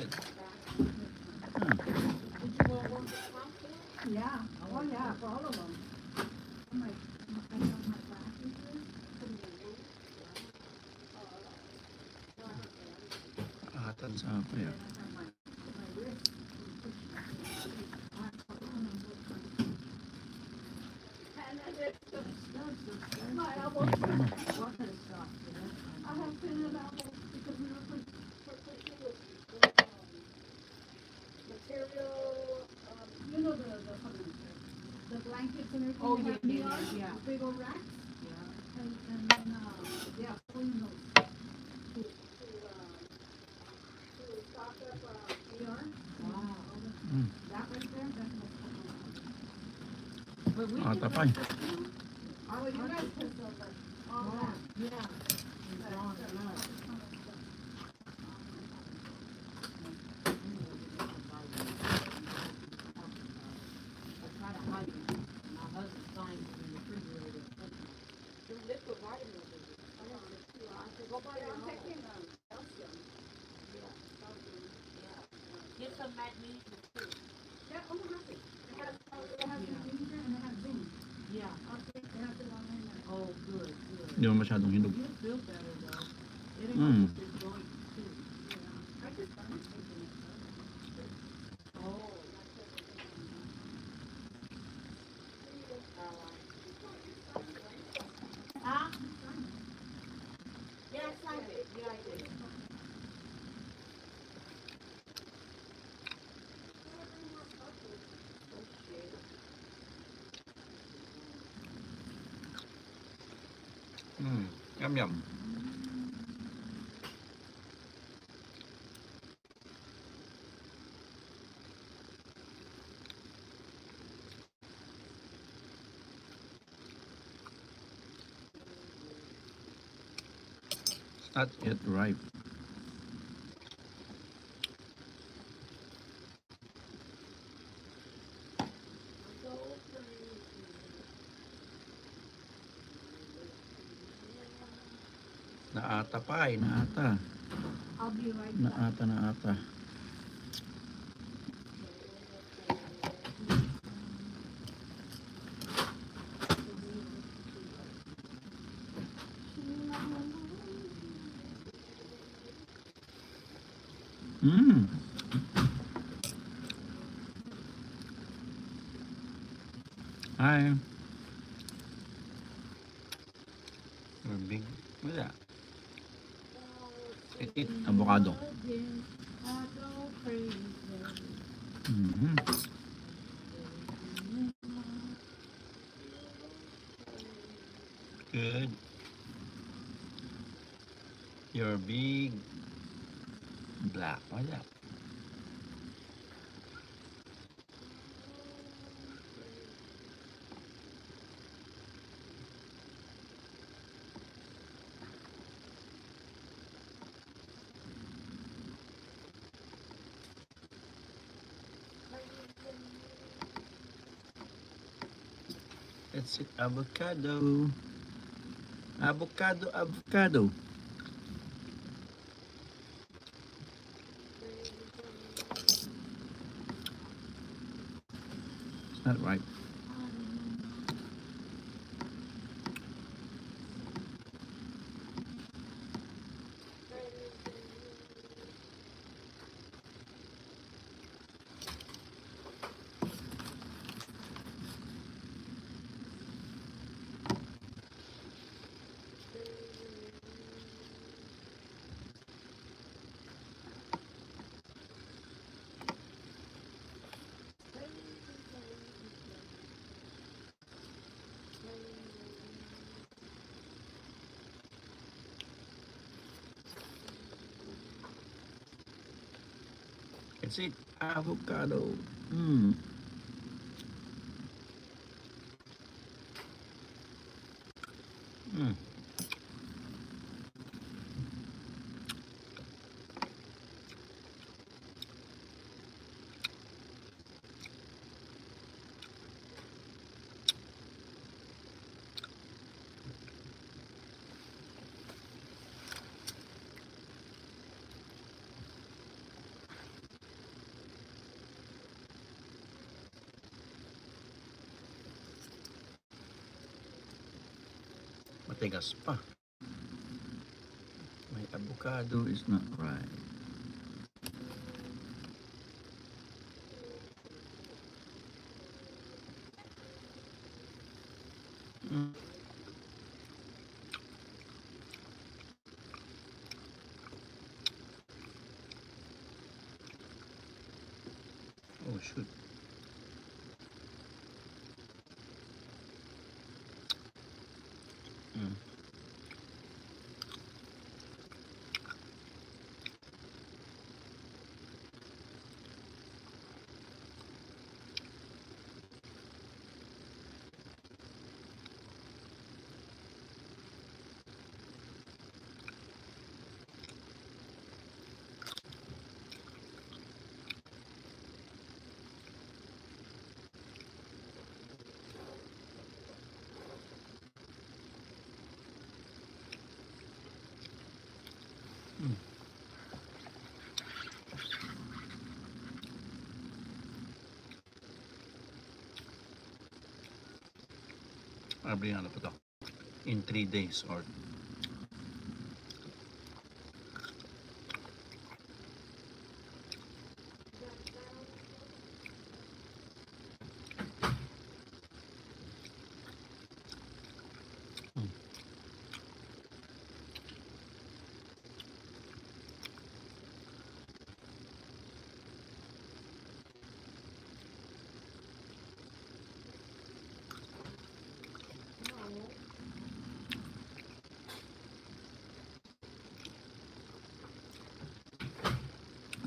good. Huh. Did you go work with Tom? Yeah, oh yeah, for all of them. I'm like, I got my glasses here. Atan sa apa ya? My elbow. Hindi pa ano. I have been in elbow because we were putting Material, you know the blankets and everything. Oh, they have yeah, in the yeah, yard, yeah. big old racks, yeah. and then, yeah, pulling those. To stock up, AR, wow. Hmm. that right there, that's what's going on. But we Ah, can tapay. Oh, you guys put over all Wow, that. yeah. It's on the line. I try to hide it. My husband finds it in the refrigerator. The liquid vitamins is it? I want it too. I said, go buy your I'm own. taking, calcium. Yeah. Get some magnesium too. Yeah, I'm happy. It has ginger and it has zinc. Yeah. I'll take, it has it on in there. Oh, good, good. Hindi mo masyadong hinog. You feel better though. It Mm. helps with your joints too. Yeah, I just started taking it. Oh. Huh? Yeah, I tried it. Yeah, I did. Yum yum. It's not yet ripe. Naata pa eh, naata. I'll be right back. Naata, naata. Mmm. Hi. You're big. What's that? Eat avocado. Mm-hmm. Good. You're big. Black. What's that? Let's eat avocado. Avocado, avocado. It's not ripe. Let's eat avocado. Mmm. Mmm. Matigas pa. My avocado is not right. Mm. Oh shoot. Mm. Mm. Probably ano pa to? In 3 days or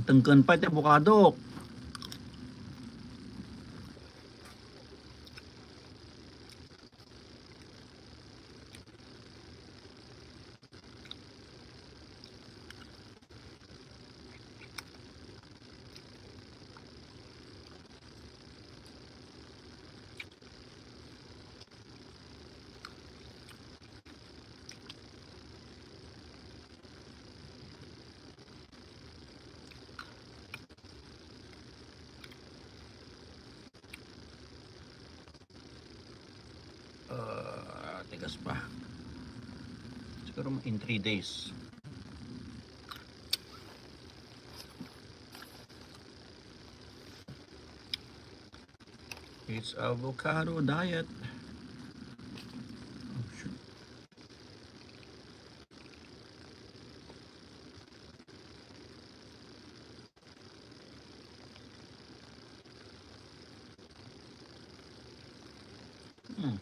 tengken pa iti avocado. Tigas pa. Siguro in 3 days. It's avocado diet. Oh, shoot. Mm.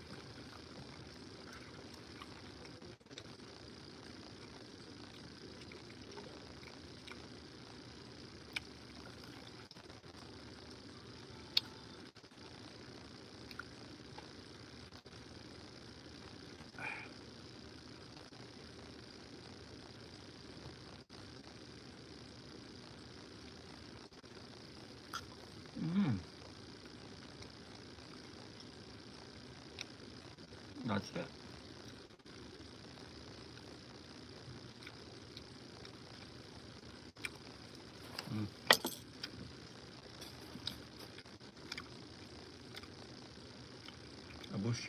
Mm. That's it. Mm. Abush.